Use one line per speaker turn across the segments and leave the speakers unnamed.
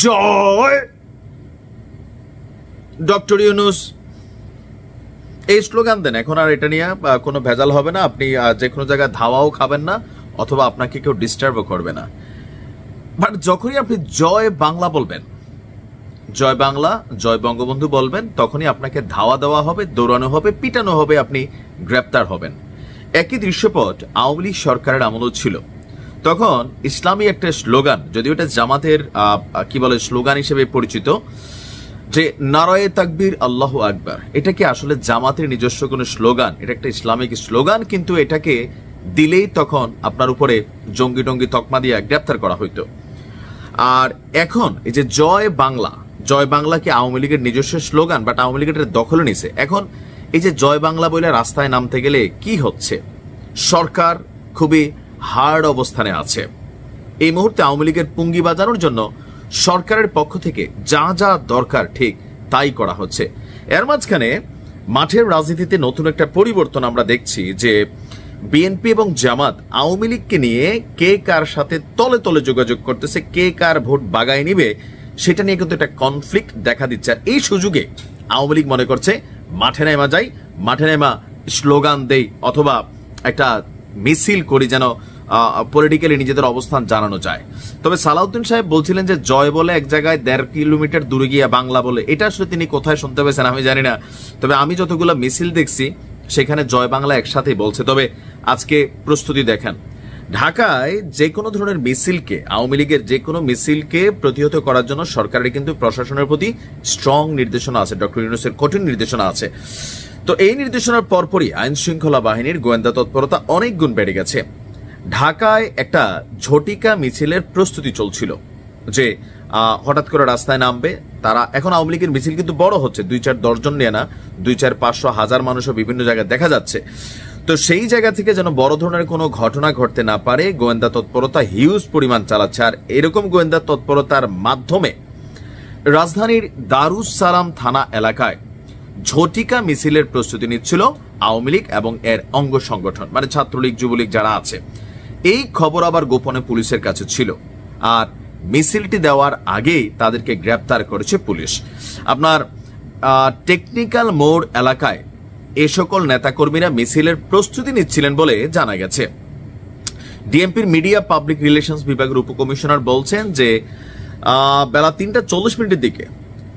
জয় doctor Yunus এই slogan দেন। এখন আর এটা নিয়ে কোনো ভেজাল হবে না। আপনি যে কোনো জায়গায় ধাওয়াও খাবেন না, অথবা আপনাকে কেউ ডিস্টার্বও করবে না। বাট যখনই আপনি জয় বাংলা বলবেন, জয় বাংলা, জয় বঙ্গবন্ধু বলবেন, তখনই আপনাকে ধাওয়া দেওয়া হবে, দৌড়ানো হবে, পিটানো হবে, আপনি গ্রেপ্তার হবেন। একই দৃশ্যপট আওয়ামী লীগ সরকারের আমলও ছিল। তখন ইসলামী একটা স্লোগান, যদিও এটা জামাতের কি বলে স্লোগান হিসেবে পরিচিত, যে নারায়ে তাকবীর আল্লাহু আকবার, এটা কি আসলে জামাতের নিজস্ব কোনো স্লোগান? এটা একটা ইসলামিক স্লোগান, কিন্তু এটাকে দিলেই তখন আপনার উপরে জঙ্গি টঙ্গি তকমা দিয়ে গ্রেপ্তার করা হইতো। আর এখন এই যে জয় বাংলা, জয় বাংলা কি আওয়ামী লীগের নিজস্ব স্লোগান? বাট আওয়ামী লীগের দখলে নিছে। এখন এই যে জয় বাংলা বলে রাস্তায় নামতে গেলে কি হচ্ছে? সরকার খুবই হার্ড অবস্থানে আছে। এই মুহূর্তে আওয়ামী লীগের পুঙ্গি বাজানোর জন্য সরকারের পক্ষ থেকে যা যা দরকার ঠিক তাই করা হচ্ছে। এর মাঝখানে মাঠের রাজনীতিতে নতুন একটা পরিবর্তন আমরা দেখছি, যে বিএনপি এবং জামাত আওয়ামী লীগকে নিয়ে কে কার সাথে তলে তলে যোগাযোগ করতেছে, কে কার ভোট বাগায় নিবে, সেটা নিয়ে কিন্তু একটা কনফ্লিক্ট দেখা দিচ্ছে। আর এই সুযোগে আওয়ামী লীগ মনে করছে মাঠে নেমা যাই, মাঠে নেমা স্লোগান দেই, অথবা একটা মিছিল করি, যেন পলিটিক্যালি নিজেদের অবস্থান জানানো যায়। তবে সালাউদ্দিন সাহেব বলছিলেন যে জয় বলে এক জায়গায় 1.5 কিলোমিটার দূরে গিয়া বাংলা বলে, এটা আসলে তিনি কোথায় শুনতে পেয়েছেন আমি জানি না। তবে আমি যতগুলো মিছিল দেখছি সেখানে জয় বাংলা একসাথেই বলছে। তবে আজকে প্রস্তুতি দেখেন, ঢাকায় যে কোনো ধরনের মিছিলকে, আওয়ামী লীগের যে কোনো মিছিলকে প্রতিহত করার জন্য সরকারের কিন্তু প্রশাসনের প্রতি স্ট্রং নির্দেশনা আছে, ডক্টর ইউনূসের কঠিন নির্দেশনা আছে। তো এই নির্দেশনার পরপরই আইন শৃঙ্খলা বাহিনীর গোয়েন্দা তৎপরতা অনেক গুণ বেড়ে গেছে। ঢাকায় একটা ঝটিকা মিছিলের প্রস্তুতি চলছিল, যে হঠাৎ করে রাস্তায় নামবে তারা। এখন আওয়ামী লীগের মিছিল কিন্তু বড় হচ্ছে, 2-4 জন নিয়ে না, 200-500-1000 মানুষও বিভিন্ন জায়গায় দেখা যাচ্ছে। তো সেই জায়গা থেকে যেন বড় ধরনের কোনো ঘটনা ঘটতে না পারে, গোয়েন্দা তৎপরতা হিউজ পরিমাণ চালাচ্ছে। আর এরকম গোয়েন্দা তৎপরতার মাধ্যমে রাজধানীর দারুস সালাম থানা এলাকায় ঝটিকা মিছিলের প্রস্তুতি নিচ্ছিল আওয়ামী লীগ এবং এর অঙ্গ সংগঠন, মানে ছাত্রলীগ, যুবলীগ যারা আছে। এই খবর আবার গোপনে পুলিশের কাছে ছিল, আর মিছিলটি দেওয়ার আগেই তাদেরকে গ্রেপ্তার করেছে পুলিশ। আপনার টেকনিক্যাল মোড় এলাকায় এ সকল নেতাকর্মীরা মিছিলের প্রস্তুতি নিচ্ছিলেন বলে জানা গেছে। ডিএমপির মিডিয়া পাবলিক রিলেশনস বিভাগের উপকমিশনার বলছেন যে বেলা 3:40 দিকে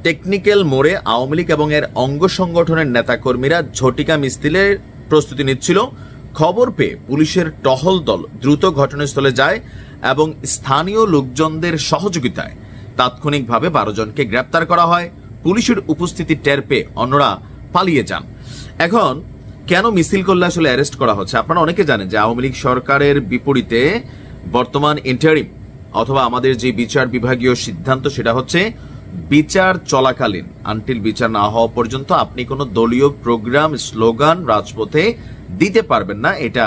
টেকনিক্যাল মোড়ে আওয়ামী লীগ এবং এর অঙ্গ সংগঠনের নেতাকর্মীরা ঝটিকা মিছিলের প্রস্তুতি নিচ্ছিল। খবর পেয়ে পুলিশের টহল দল দ্রুত ঘটনাস্থলে যায় এবং স্থানীয় লোকজনদের সহযোগিতায় তাৎক্ষণিকভাবে 12 জনকে গ্রেপ্তার করা হয়। পুলিশের উপস্থিতি টের পেয়ে অন্যরা পালিয়ে যান। এখন কেন মিছিল করলে আসলে অ্যারেস্ট করা হচ্ছে? আপনারা অনেকে জানেন যে আওয়ামী লীগ সরকারের বিপরীতে বর্তমান ইন্টারিম অথবা আমাদের যে বিচার বিভাগীয় সিদ্ধান্ত, সেটা হচ্ছে বিচার চলাকালীন, আনটিল বিচার না হওয়া পর্যন্ত আপনি কোনো দলীয় প্রোগ্রাম, স্লোগান রাজপথে দিতে পারবেন না। এটা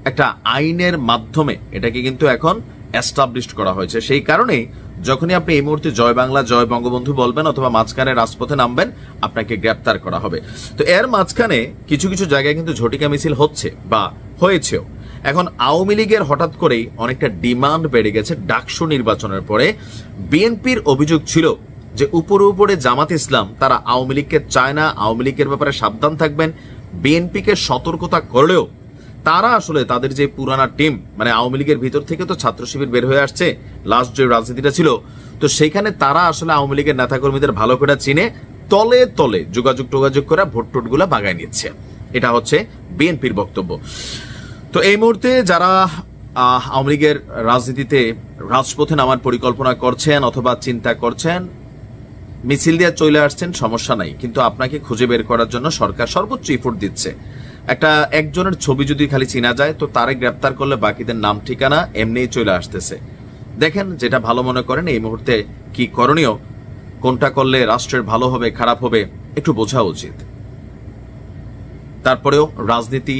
একটা আইনের মাধ্যমে এটাকে কিন্তু এখন এস্টাবলিশড করা হয়েছে। সেই কারণেই যখনই আপনি এই মুহূর্তে জয় বাংলা, জয় বঙ্গবন্ধু বলবেন অথবা মাঝখানে রাজপথে নামবেন, আপনাকে গ্রেপ্তার করা হবে। তো এর মাঝখানে কিছু কিছু জায়গায় কিন্তু ঝটিকা মিছিল হচ্ছে বা হয়েছেও। এখন আওয়ামী লীগের হঠাৎ করেই অনেকটা ডিমান্ড বেড়ে গেছে ডাকসু নির্বাচনের পরে। বিএনপির অভিযোগ ছিল যে উপরে উপরে জামাত ইসলাম তারা আওয়ামী লীগকে চায় না, আওয়ামী লীগের ব্যাপারে সাবধান থাকবেন। বিএনপিকে সতর্কতা করলেও তারা আসলে তাদের যে পুরানা টিম, মানে আওয়ামী লীগের ভিতর থেকে তো ছাত্র শিবির বের হয়ে আসছে, লাস্ট যে রাজনীতিটা ছিল, তো সেইখানে তারা আসলে আওয়ামী লীগের নেতাকর্মীদের ভালো করে চিনে তলে তলে যোগাযোগ করে ভোট টোটগুলা বাগায় নিচ্ছে। এটা হচ্ছে বিএনপির বক্তব্য। তো এই মুহূর্তে যারা আওয়ামী লীগের রাজনীতিতে রাজপথে নামার পরিকল্পনা করছেন অথবা চিন্তা করছেন, মিছিল দিয়ে চলে আসছেন, সমস্যা নাই, কিন্তু আপনাকে খুঁজে বের করার জন্য সরকার সর্বোচ্চ এফোর্ট দিচ্ছে। একজনের ছবি যদি খালি চিনা যায়, তো তারে গ্রেপ্তার করলে বাকিদের নাম ঠিকানা এমনিই চলে আসতেছে। দেখেন যেটা ভালো মনে করেন, এই মুহূর্তে কি করণীয়, কোনটা করলে রাষ্ট্রের ভালো হবে খারাপ হবে একটু বোঝা উচিত। তারপরেও রাজনীতি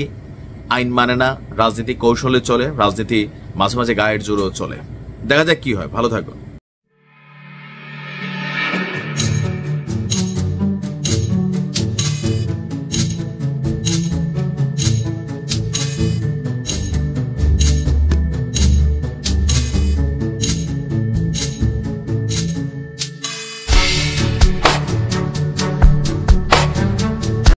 আইন মানে না, রাজনীতি কৌশলে চলে, রাজনীতি মাঝে মাঝে গায়ের জোরেও চলে। দেখা যাক কি হয়। ভালো থাকুন।